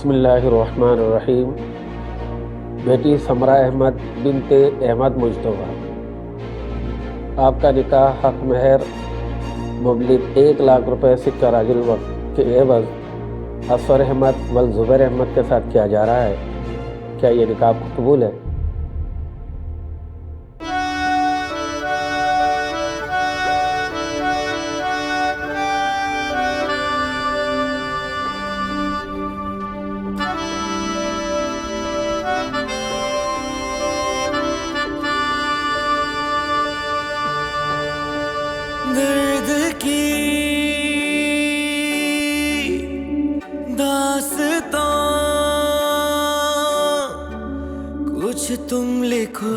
बिस्मिल्लाहिर्रहमानिर्रहीम। बेटी समरा अहमद बिनते अहमद मुजतबा, आपका निकाह हक महर मुबलिग 1 लाख रुपए सिक्का राजुल वक्त के एवज असफर अहमद व ज़ुबैर अहमद के साथ किया जा रहा है। क्या ये निकाह आपको कबूल है? दर्द की दास्तां कुछ तुम लिखो,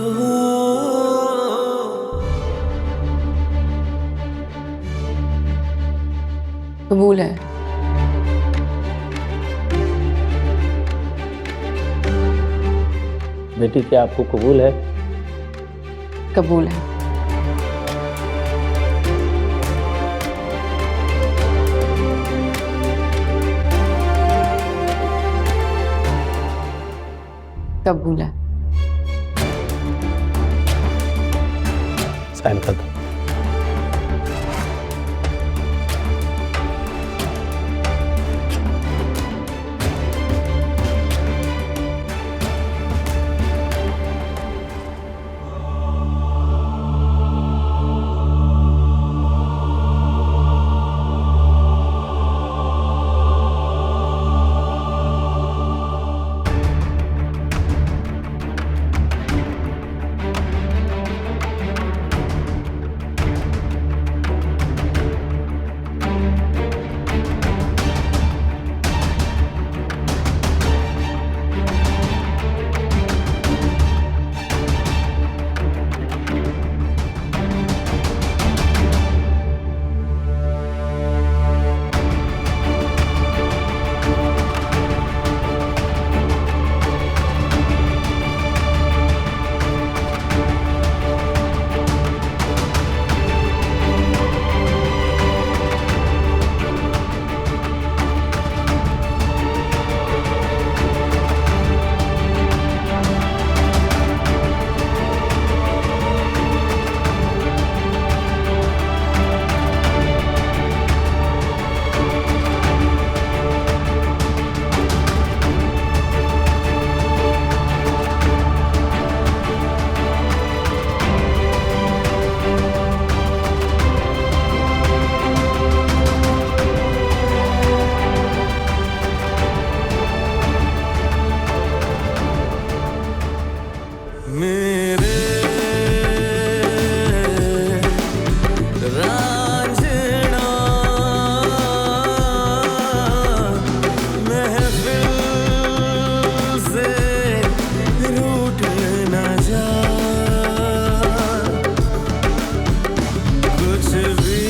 कबूल है। बेटी, क्या आपको कबूल है? कबूल है। कबूल है। साइन कर दो। मेरे रांझना महफिल से रूठ न जा, कुछ भी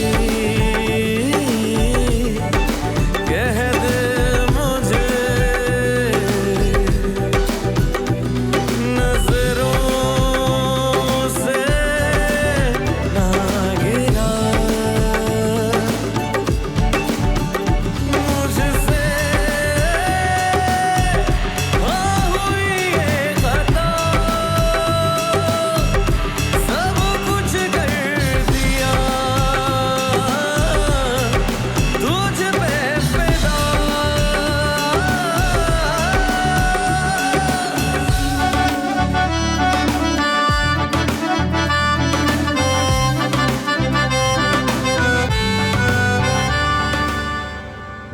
कह दे मुझे, नजरों से ना गिरा मुझसे, हुई ये खता, सब कुछ कर दिया तुझ पे फिदा।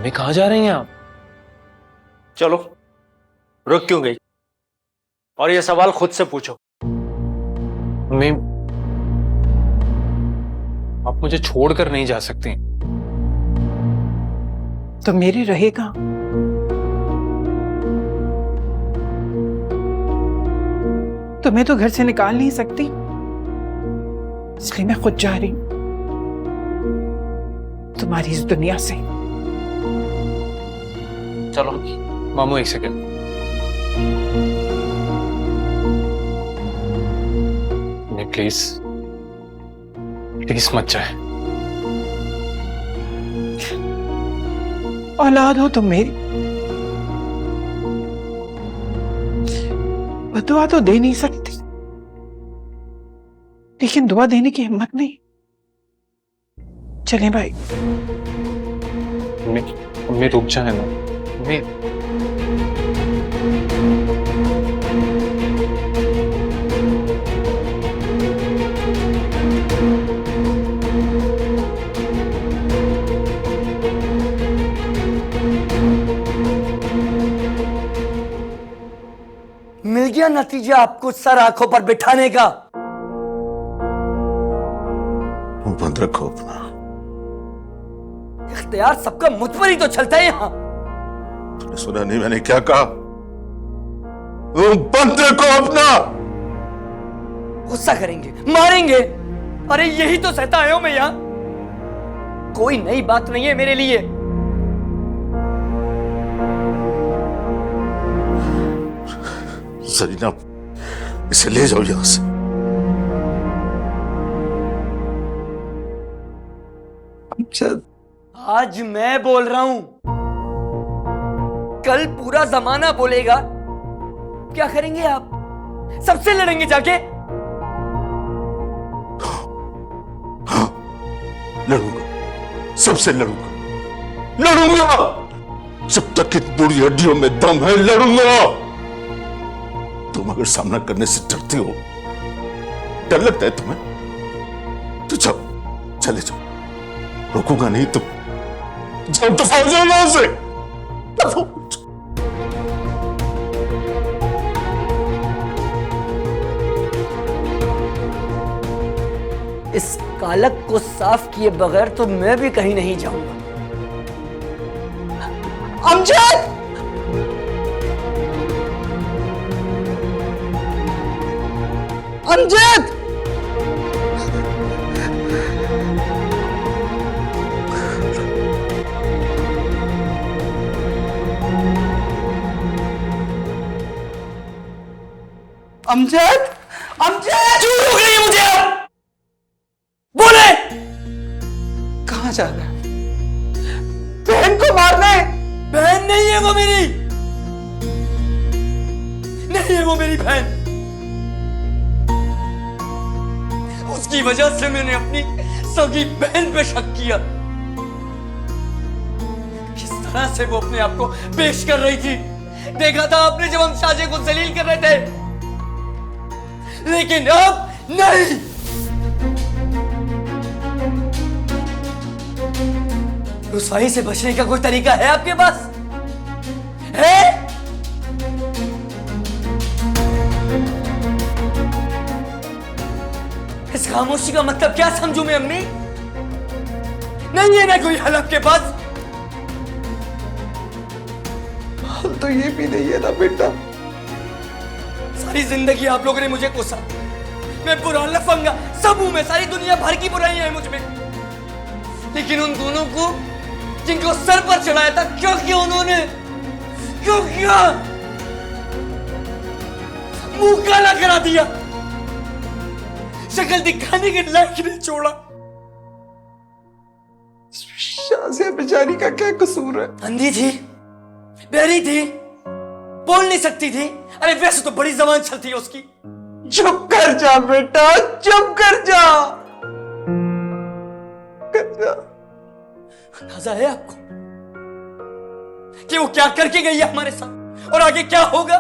मैं कहाँ जा रही हैं आप? चलो, रुक क्यों गई? और ये सवाल खुद से पूछो। मैं आप मुझे छोड़कर नहीं जा सकती। तो मेरे रहेगा। तो मैं तो घर से निकाल नहीं सकती, इसलिए मैं खुद जा रही हूं तुम्हारी इस दुनिया से। चलो मामू, एक सेकंड। प्लीज प्लीज मत जाए। औलाद हो तुम मेरी, बदुआ तो दे नहीं सकती, लेकिन दुआ देने की हिम्मत नहीं। चलें भाई। मम्मी रुक जाए ना मम्मी। मिल गया नतीजा आपको सर आंखों पर बिठाने का। मुंह बंद रखो अपना। इख्तियार सबका मुझ पर ही तो चलता है यहाँ। तूने सुना नहीं मैंने क्या कहा? मुंह बंद रखो अपना। गुस्सा करेंगे, मारेंगे। अरे यही तो सहता आया हूं मैं यहाँ। कोई नई बात नहीं है मेरे लिए। सरीना, इसे ले जाओ यहां से। आज मैं बोल रहा हूं, कल पूरा जमाना बोलेगा। क्या करेंगे आप? सबसे लड़ेंगे जाके? हाँ, लड़ूंगा, सबसे लड़ूंगा, लड़ूंगा। जब तक इन बुरी हड्डियों में दम है लड़ूंगा। तुम अगर सामना करने से डरते हो, डर लगता है तुम्हें, तो जाओ, चले जाओ। रोकूंगा नहीं तुम। जाओ, दफा हो जाओ यहां से। इस कालक को साफ किए बगैर तो मैं भी कहीं नहीं जाऊंगा। अमजद! अमजद! अमजद! अमजद! क्यों रोक रही है मुझे आप? बोले! कहां जा रहा है? बहन को मारना है। बहन नहीं है वो मेरी। नहीं है वो मेरी बहन। उसकी वजह से मैंने अपनी सगी बहन पे शक किया। किस तरह से वो अपने आप को पेश कर रही थी देखा था आपने जब हम शाजे को जलील कर रहे थे। लेकिन अब नहीं। रुसवाई से बचने का कोई तरीका है आपके पास? है? इस खामोशी का मतलब क्या समझूं मैं अम्मी? नहीं है ना कोई हल आपके पास? हल तो ये भी नहीं है ना बेटा। सारी जिंदगी आप लोगों ने मुझे कोसा। मैं बुरा लफंगा सब हूं मैं। सारी दुनिया भर की बुराइयां हैं मुझ में। लेकिन उन दोनों को जिनको सर पर चढ़ाया था, क्यों किया उन्होंने? क्यों किया? मुंह काला करा दिया। शक्ल दिखाने के लायक नहीं छोड़ा। शाज़िया बेचारी का क्या कसूर है? अंधी थी, बहरी थी, बोल नहीं सकती थी। अरे वैसे तो बड़ी जबान चलती है उसकी। चुप कर जा बेटा, चुप कर जा, कर जा। अंदाजा है आपको कि वो क्या करके गई है हमारे साथ और आगे क्या होगा?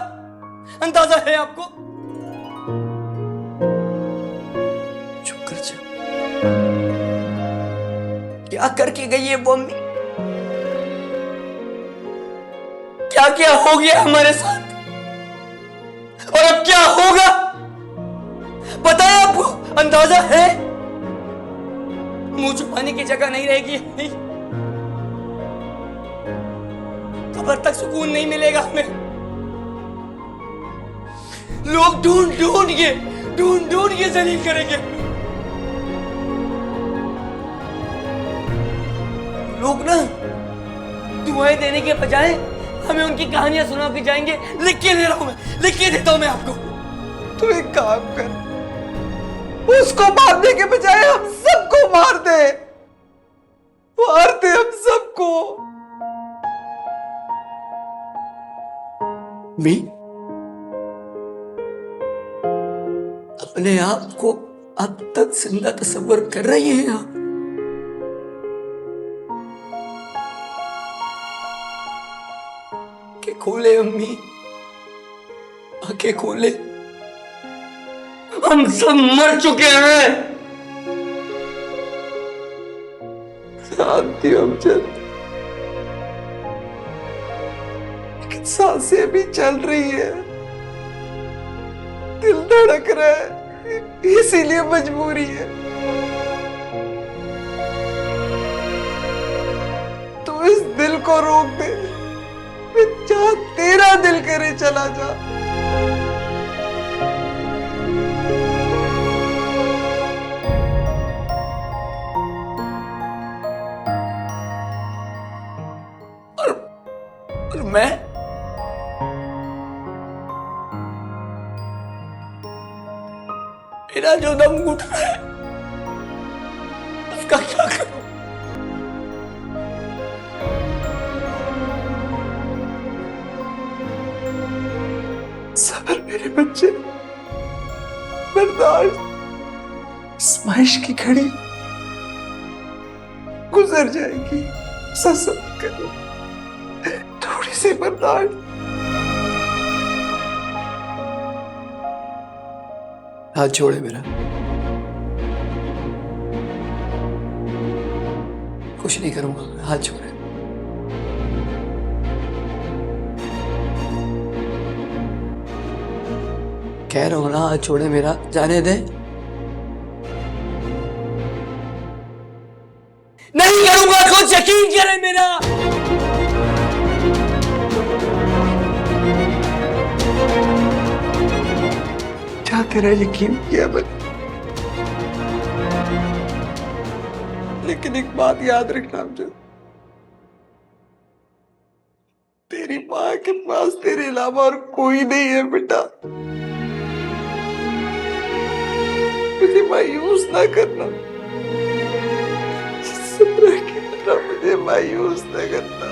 अंदाजा है आपको? चुप कर जा। क्या करके गई है वो अम्मी? क्या क्या हो गया हमारे साथ और अब क्या होगा? बताए आपको? अंदाजा है? मुंह छुपाने की जगह नहीं रहेगी। नहीं, कब्र तक सुकून नहीं मिलेगा हमें। लोग ढूंढ ढूंढ के जलील करेंगे। लोग ना दुआएं देने के बजाय हमें उनकी कहानियां सुना के जाएंगे। लिख के दे रहा हूं मैं, लिख के देता हूं मैं आपको। तू एक काम कर, उसको मारने के बजाय हम सबको मार दे। मार दे हम सबको। मी अपने आप को अब तक जिंदा तस्वर कर रही हैं आप? आंखें खोले अम्मी, आंखें खोले। हम सब मर चुके हैं। शांति अमजद, लेकिन सांसें भी चल रही है, दिल धड़क रहा है, इसीलिए मजबूरी है। तो इस दिल को रोक दे, मैं जहां तेरा दिल करे चला जा। और मैं मेरा जो दम घुट रहा है उसका क्या करूं? सबर मेरे बच्चे, बर्दाश्त। स्माइश की घड़ी गुजर जाएगी, सब्र करो, थोड़ी सी बर्दाश्त। हाथ छोड़े मेरा, कुछ नहीं करूंगा, हाथ छोड़े। कह रहा हूं ना, हाथ छोड़े मेरा, जाने दे। नहीं करूंगा, खुद यकीन करे मेरा। क्या तेरा यकीन किया मैंने, लेकिन एक बात याद रखना मुझे, तेरी माँ के पास तेरे अलावा और कोई नहीं है बेटा। मुझे मायूस ना करना, सब्र की तरह मुझे मायूस ना करना।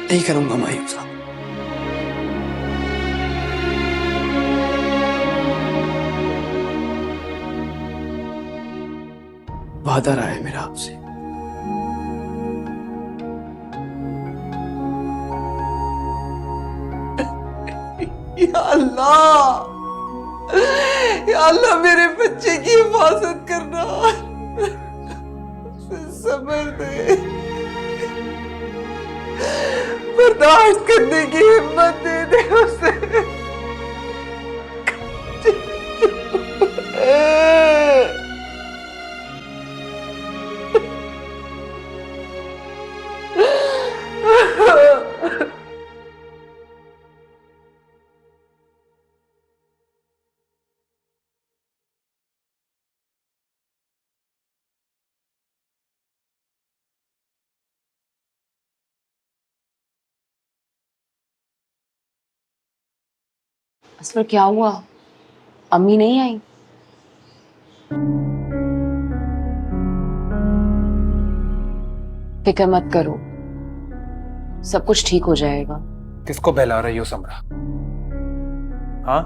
नहीं करूंगा मायूस। वादा रहा है मेरा आपसे। या अल्लाह, या अल्लाह मेरे बच्चे की हिफाजत करना, सब्र दे, बर्दाश्त करने की हिम्मत दे दे उसे। असफर क्या हुआ? अम्मी नहीं आई? फिक्र मत करो, सब कुछ ठीक हो जाएगा। किसको बहला रही हो समरा? हाँ,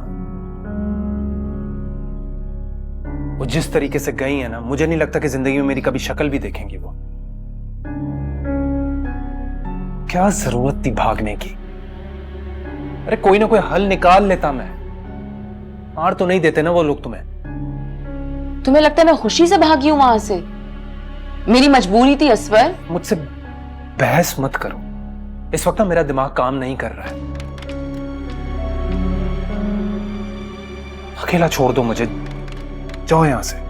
वो जिस तरीके से गई है ना, मुझे नहीं लगता कि जिंदगी में मेरी कभी शक्ल भी देखेंगी वो। क्या जरूरत थी भागने की? अरे कोई ना कोई हल निकाल लेता मैं। मार तो नहीं देते ना वो लोग तुम्हें। तुम्हें लगता है मैं खुशी से भागी हूं वहां से? मेरी मजबूरी थी असफर। मुझसे बहस मत करो, इस वक्त ना मेरा दिमाग काम नहीं कर रहा है। अकेला छोड़ दो मुझे, जाओ यहां से।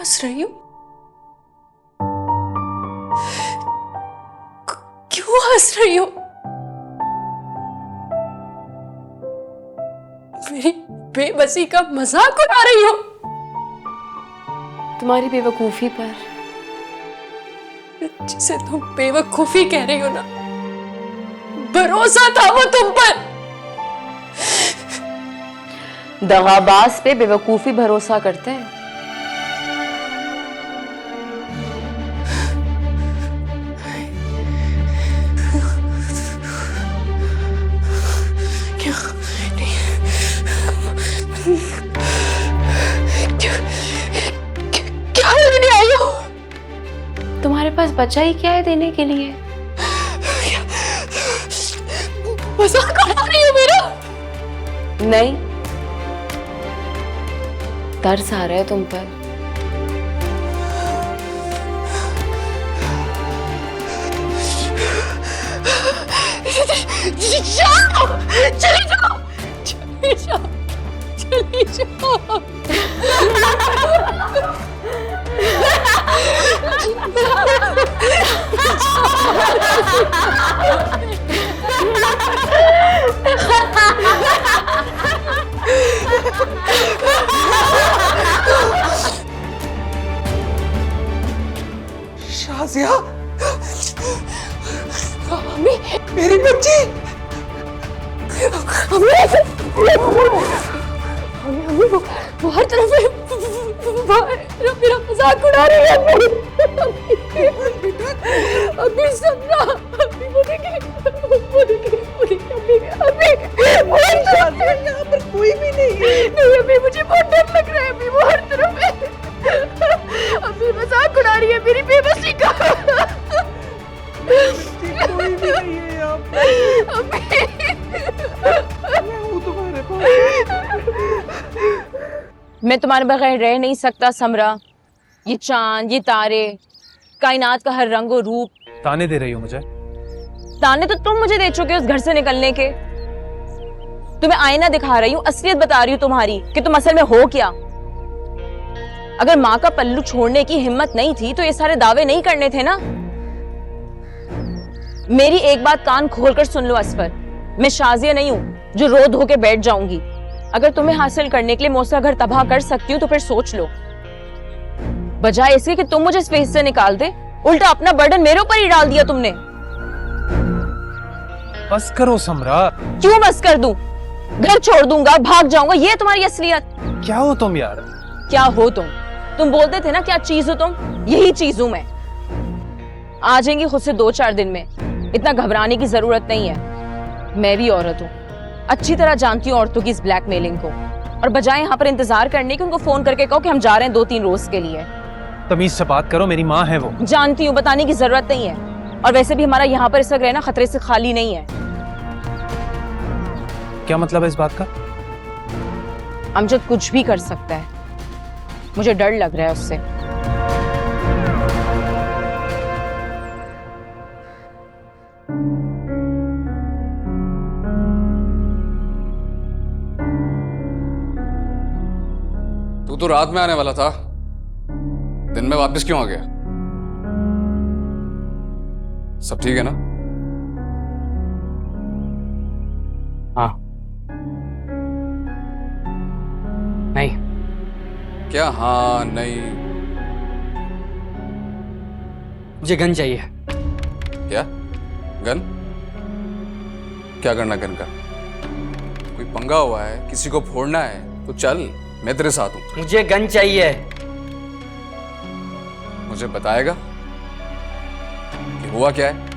हंस रही हो? क्यों हंस रही हो? मेरी बेबसी का मजाक उड़ा रही हो? तुम्हारी बेवकूफी पर, जिसे तुम बेवकूफी कह रही हो ना, भरोसा था वो तुम पर। दगाबाज पे बेवकूफी भरोसा करते हैं। क्या लेने आई हो? तुम्हारे पास बचा ही क्या है देने के लिए? मजाक उड़ा रही हो मेरा? नहीं, तरस आ रहा है तुम पर। जाओ, चले जाओ, चले जाओ, चले जाओ। शाजिया, अम्मी, मेरी बच्ची। अम्मी वो हर तरफ मेरा मजाक उड़ा रही है। अभी समझा, अभी वो देखिए यहाँ पर कोई भी नहीं है। नहीं अभी मुझे बहुत डर लग रहा है। अभी वो हर तरफ है। अभी मजाक उड़ा रही है मेरी बेबसी का। कोई भी नहीं है यहाँ पर। मैं हूँ तुम्हारे पास। मैं तुम्हारे बगैर रह नहीं सकता समरा। ये चांद, ये तारे, कायनात का हर रंग और रूप। ताने दे रही हो मुझे? ताने तो तुम मुझे दे चुके हो उस घर से निकलने के। तुम्हें आईना दिखा रही हूँ, असलियत बता रही हूँ तुम्हारी कि तुम असल में हो क्या। अगर माँ का पल्लू छोड़ने की हिम्मत नहीं थी तो ये सारे दावे नहीं करने थे ना। मेरी एक बात कान खोलकर सुन लो असफर, मैं शाजिया नहीं हूं जो रो धो के बैठ जाऊंगी। अगर तुम्हें हासिल करने के लिए मैं उसका घर तबाह कर सकती हूँ तो फिर सोच लो। बजाय इसके कि तुम मुझे इस फेस से निकाल दे, उल्टा अपना बर्डन मेरे ऊपर ही डाल दिया तुमने। बस करो समरा। क्यों बस कर दूं? घर छोड़ दूंगा, भाग जाऊंगा, ये तुम्हारी असलियत? क्या हो तुम यार? क्या हो तुम? तुम बोलते थे ना क्या चीज हो तुम, यही चीज हूं मैं। आ जाएंगी खुद से 2-4 दिन में, इतना घबराने की जरूरत नहीं है। मैं भी औरत हूँ, अच्छी तरह जानती हूँ औरतों की इस ब्लैकमेलिंग को। और बजाय यहाँ पर इंतजार करने के उनको फोन करके कहो कि हम जा रहे हैं 2-3 रोज के लिए। तमीज से बात करो, मेरी माँ है वो। जानती हूँ, बताने की जरूरत नहीं है। और वैसे भी हमारा यहाँ पर इस वक्त रहना खतरे से खाली नहीं है। क्या मतलब है इस बात का? अमजद कुछ भी कर सकता है, मुझे डर लग रहा है उससे। तू तो रात में आने वाला था, दिन में वापस क्यों आ गया? सब ठीक है ना? हाँ। नहीं। क्या हाँ नहीं? मुझे गन चाहिए। क्या गन? क्या करना गन का? कोई पंगा हुआ है, किसी को फोड़ना है तो चल, मैं तेरे साथ हूं। मुझे गन चाहिए। मुझे बताएगा कि हुआ क्या है?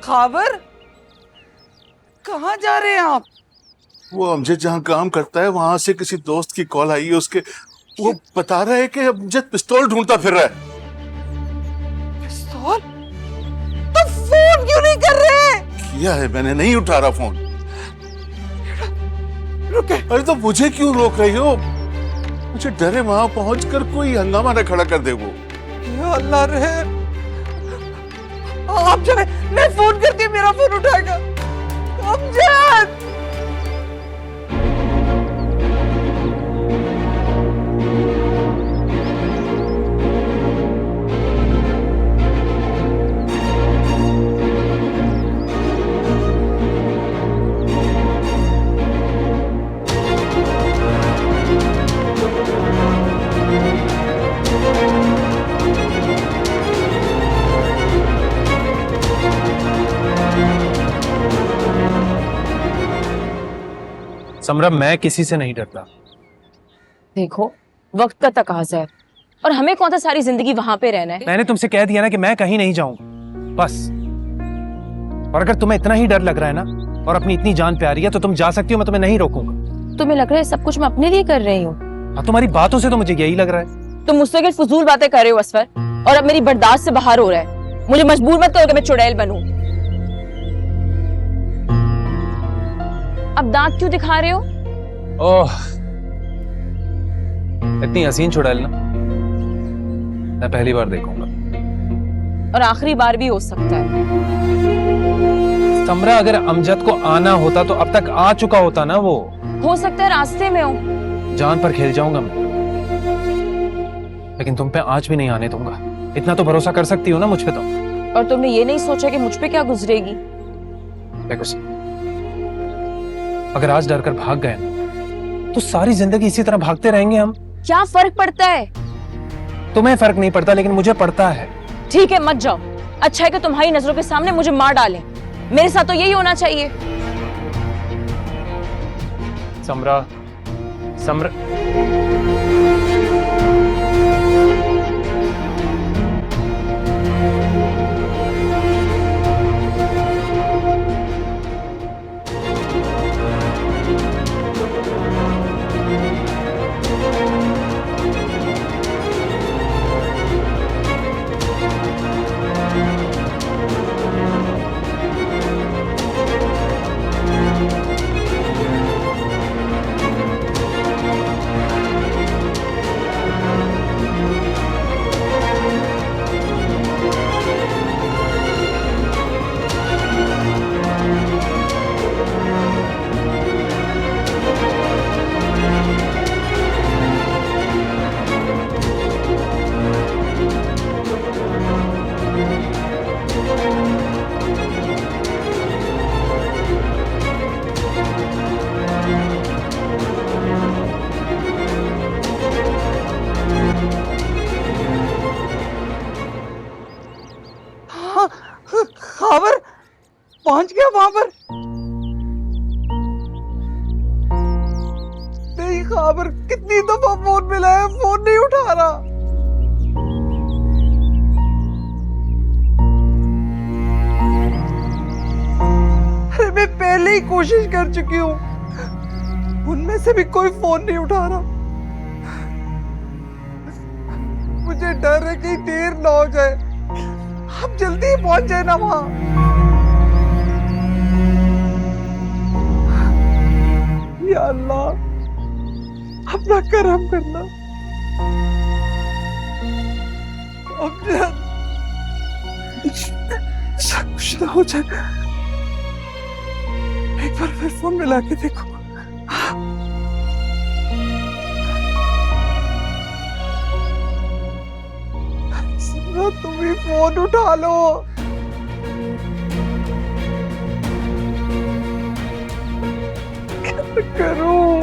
खावर, कहाँ जा रहे हैं आप? वो अमजद जहाँ काम करता है वहां से किसी दोस्त की कॉल आई है उसके। वो बता रहा है कि अमजद पिस्तौल ढूंढता फिर रहा है। पिस्तौल? तो फोन क्यों नहीं कर रहे? किया है मैंने, नहीं उठा रहा फोन। रुके। अरे तो मुझे क्यों रोक रही हो? मुझे डरे वहां पहुंचकर कोई हंगामा न खड़ा कर दे वो। या अल्लाह रहे, आप चले, मैं फोन करती, मेरा फोन उठाएगा। अमजद! समरा, मैं किसी से नहीं डरता। देखो, वक्त का तकाजा है और हमें कौन सा सारी जिंदगी वहां पे रहना है। मैंने तुमसे कह दिया ना कि मैं कहीं नहीं जाऊंगा, बस। और अगर तुम्हें इतना ही डर लग रहा है ना और अपनी इतनी जान प्यारी है तो तुम जा सकती हो, मैं तुम्हें नहीं रोकूंगा। तुम्हें लग रहा है सब कुछ मैं अपने लिए कर रही हूँ? हाँ, तुम्हारी बातों से तो मुझे यही लग रहा है। तुम मुझसे के फजूल बातें कर रहे हो असफर, और अब मेरी बर्दाश्त से बाहर हो रहा है। मुझे मजबूर मत करो कि मैं चुड़ैल बनूं। अब दांत क्यों दिखा रहे हो? ओह, इतनी हसीन चुड़ैल ना मैं पहली बार देखूंगा, और आखिरी बार भी हो सकता है। समरा, अगर अमजद को आना होता तो अब तक आ चुका होता ना। वो हो सकता है रास्ते में हो। जान पर खेल जाऊंगा मैं, लेकिन तुम पे आज भी नहीं आने दूंगा। इतना तो भरोसा कर सकती हो ना मुझ पे तुम। और तुमने ये नहीं सोचा कि मुझ पे क्या गुजरेगी? देखो, अगर आज डर कर भाग गए ना तो सारी जिंदगी इसी तरह भागते रहेंगे हम। क्या फर्क पड़ता है? तुम्हें फर्क नहीं पड़ता, लेकिन मुझे पड़ता है। ठीक है, मत जाओ। अच्छा है कि तुम्हारी नजरों के सामने मुझे मार डालें। मेरे साथ तो यही होना चाहिए। समरा, समरा, खावर पहुंच गया वहां पर? नहीं खावर, कितनी दफा फोन मिलाया, फोन नहीं उठा रहा। अरे मैं पहले ही कोशिश कर चुकी हूँ, उनमें से भी कोई फोन नहीं उठा रहा। मुझे डर है कि देर ना हो जाए। आप जल्दी ही पहुंच जाए ना वहां। या अल्लाह, अपना करम करना। सब कुछ ना हो जाए। एक बार फिर फोन मिला के देखो। तुम भी फोन उठा लो। क्या करूं?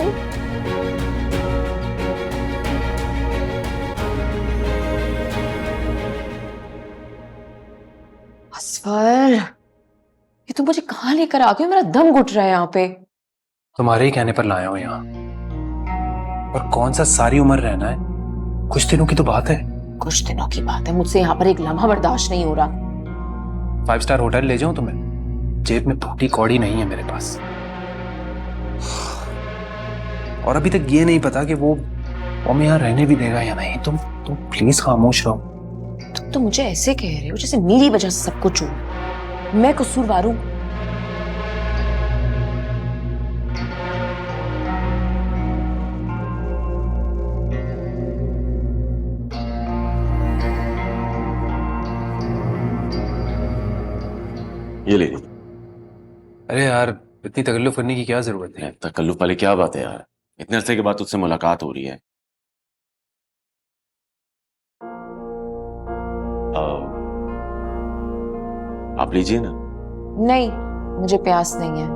असफर, ये तुम मुझे कहाँ लेकर आ गए हो? मेरा दम घुट रहा है यहाँ पे। तुम्हारे ही कहने पर लाया हूं यहाँ। और कौन सा सारी उम्र रहना है? कुछ दिनों की तो बात है। कुछ दिनों की बात है, मुझसे यहाँ पर एक लम्हा बर्दाश्त नहीं हो रहा। 5 स्टार होटल ले जाऊं तुम्हें? जेब में फूटी कौड़ी नहीं है मेरे पास। और अभी तक ये नहीं पता कि वो हमें यहाँ रहने भी देगा या नहीं। तुम प्लीज खामोश रहो। तुम तो मुझे ऐसे कह रहे हो जैसे मेरी वजह से सब कुछ हुआ, मैं कसूरवार हूं। ये ले ली। अरे यार, इतनी तकल्लुफ करने की क्या जरूरत है? तकल्लुफ वाली क्या बात है यार, इतने अरसे के बाद तुझसे मुलाकात हो रही है। आप लीजिए ना। नहीं, मुझे प्यास नहीं है।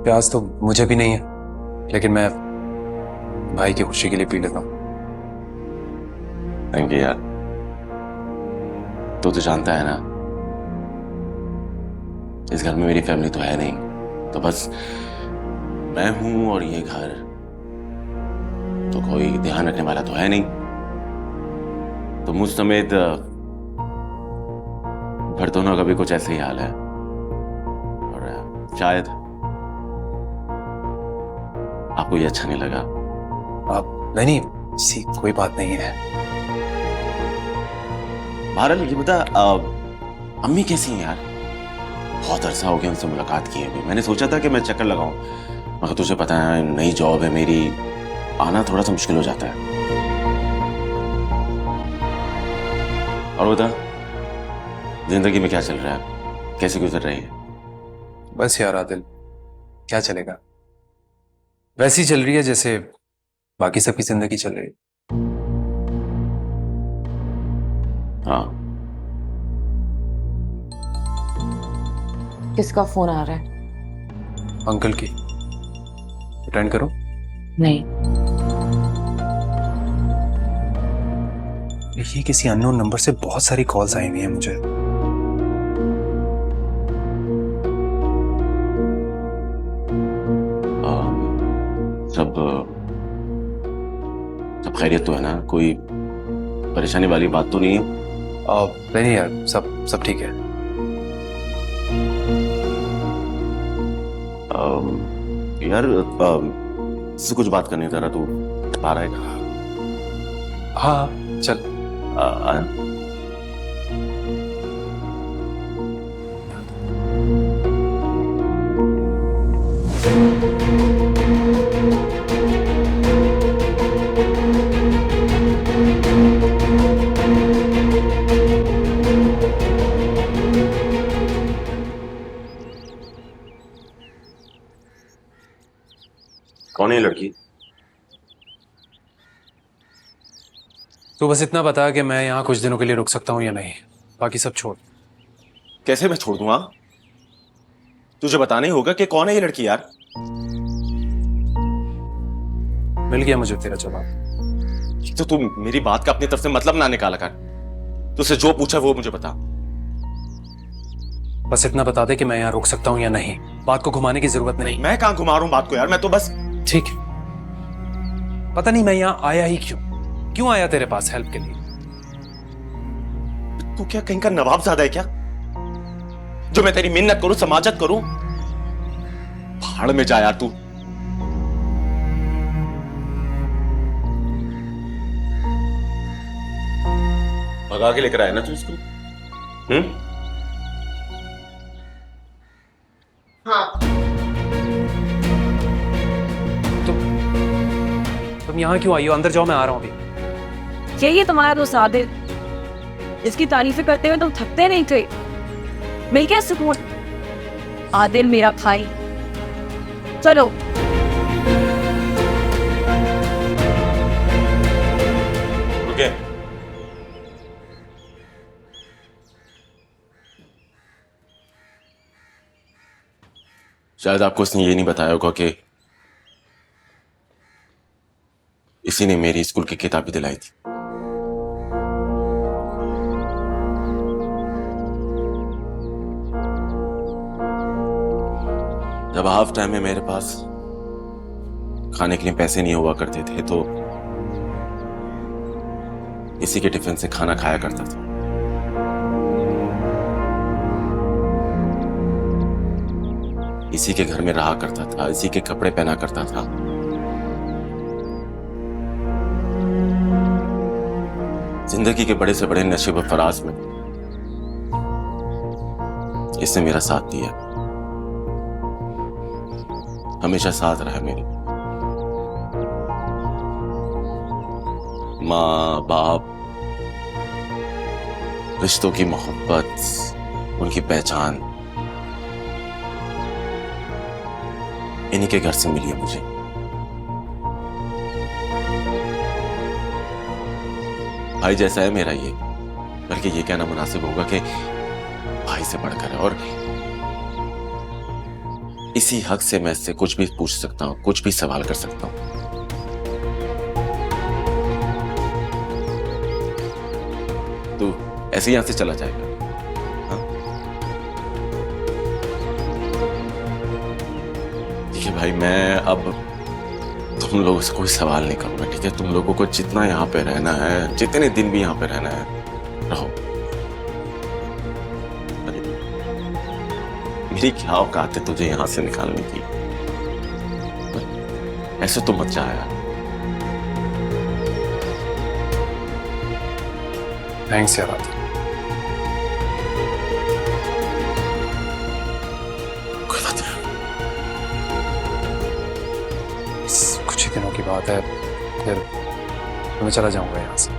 प्यास तो मुझे भी नहीं है, लेकिन मैं भाई की खुशी के लिए पी लेता हूँ। थैंक यू यार। तो जानता है ना, इस घर में मेरी फैमिली तो है नहीं, तो बस मैं हूं और ये घर, तो कोई ध्यान रखने वाला तो है नहीं। तो मुझ समेत घर दोनों का भी कुछ ऐसे ही हाल है। और शायद आपको ये अच्छा नहीं लगा। आप नहीं, सी कोई बात नहीं है। बहरहाल ये बता, अम्मी कैसी हैं यार? बहुत अरसा हो गया उनसे मुलाकात किए हुए। मैंने सोचा था कि मैं चक्कर लगाऊं, मगर तुझे पता है नई जॉब है मेरी, आना थोड़ा सा मुश्किल हो जाता है। और बता, जिंदगी में क्या चल रहा है, कैसे गुजर रही है? बस यार आदिल, क्या चलेगा, वैसी ही चल रही है जैसे बाकी सबकी जिंदगी चल रही है। हाँ। किसका फोन आ रहा है? अंकल की। अटेंड करो। नहीं। ये किसी अननोन नंबर से बहुत सारी कॉल्स आई हुई हैं मुझे। सब खैरियत तो है ना? कोई परेशानी वाली बात तो नहीं है? नहीं यार, सब ठीक है। यार से कुछ बात करनी, जरा तू आ रहा है? हाँ चल। आया? कौन है लड़की? तो बस इतना बता कि मैं यहाँ कुछ दिनों के लिए रुक सकता हूँ या नहीं, बाकी सब छोड़। कैसे मैं छोड़ दूंगा? तुझे बताना ही होगा कि कौन है ये लड़की यार। मिल गया मुझे तेरा जवाब। तो तू मेरी बात का अपनी तरफ से मतलब ना निकाला कर। तुझसे जो पूछा वो मुझे बता। बस इतना बता दे कि मैं यहाँ रुक सकता हूँ या नहीं, बात को घुमाने की जरूरत नहीं। मैं कहां घुमा रहा हूं बात को यार, मैं तो बस। ठीक है, पता नहीं मैं यहाँ आया ही क्यों आया तेरे पास हेल्प के लिए। तू क्या कहीं का नवाबजादा है क्या, जो मैं तेरी मिन्नत करूं, समाजत करूं? भाड़ में जा यार तू। भगा के लेकर आया ना तू इसको? हाँ। तुम यहाँ क्यों आई हो? अंदर जाओ, मैं आ रहा हूँ अभी। यही तुम्हारा दोस्त आदिल, इसकी तारीफें करते हुए तुम थकते नहीं थे। मिल गया सुकून। आदिल मेरा भाई। चलो। रुके। शायद आपको उसने ये नहीं बताया होगा कि इसी ने मेरी स्कूल की किताबें दिलाई थी। जब हाफ टाइम में मेरे पास खाने के लिए पैसे नहीं हुआ करते थे तो इसी के टिफिन से खाना खाया करता था। इसी के घर में रहा करता था, इसी के कपड़े पहना करता था। जिंदगी के बड़े से बड़े नशे व फराज में इसने मेरा साथ दिया, हमेशा साथ रहा मेरे। माँ बाप, रिश्तों की मोहब्बत, उनकी पहचान इन्हीं के घर से मिली है मुझे। भाई जैसा है मेरा ये, बल्कि ये कहना मुनासिब होगा कि भाई से बढ़कर है। और इसी हक से मैं इससे कुछ भी पूछ सकता हूं, कुछ भी सवाल कर सकता हूं। तू ऐसे यहां से चला जाएगा? हाँ? ठीक है भाई, मैं अब तुम लोगों से कोई सवाल नहीं करूंगा, ठीक है? तुम लोगों को जितना यहाँ पे रहना है, जितने दिन भी यहाँ पे रहना है, रहो। मेरी क्या औकात है तुझे यहाँ से निकालने की? ऐसे तो मत जा यार। थैंक्स यार आदिल। कोई बात नहीं। कुछ ही दिनों की बात है, फिर मैं चला जाऊंगा यहाँ से।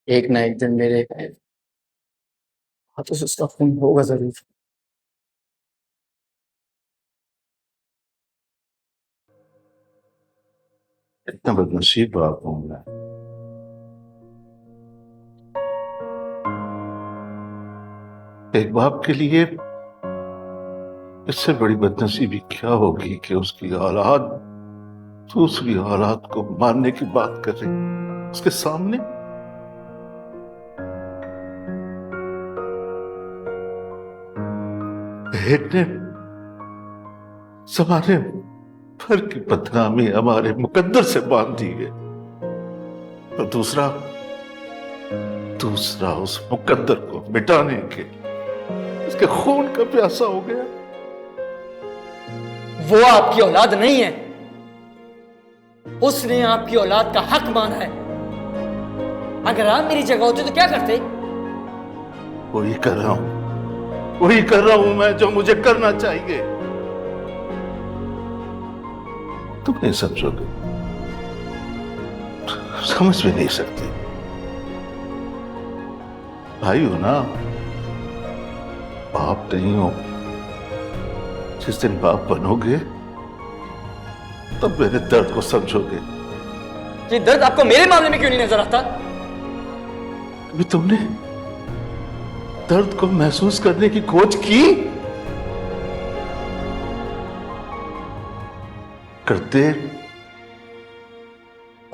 एक ना एक दिन मेरे हाथों से उसका खून होगा जरूर। इतना बदनसीब बाप हूं मैं। एक बाप के लिए इससे बड़ी बदनसीबी क्या होगी कि उसकी औलाद दूसरी औलाद को मारने की बात कर रही उसके सामने। एक ने जमाने भर की बदनामी हमारे मुकद्दर से बांध दी है, और दूसरा उस मुकद्दर को मिटाने के उसके खून का प्यासा हो गया। वो आपकी औलाद नहीं है, उसने आपकी औलाद का हक माना है। अगर आप मेरी जगह होते तो क्या करते? वही कर रहा हूं मैं जो मुझे करना चाहिए। तुम नहीं समझोगे, समझ भी नहीं सकते। भाई हो ना, बाप नहीं हो। जिस दिन बाप बनोगे तब मेरे दर्द को समझोगे। ये दर्द आपको मेरे मामले में क्यों नहीं नजर आता? अभी तुमने दर्द को महसूस करने की खोज की? करते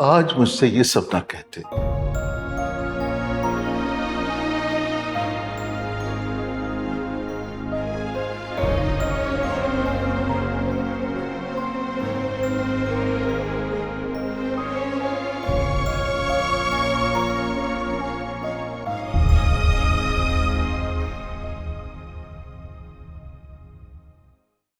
आज मुझसे ये सब ना कहते।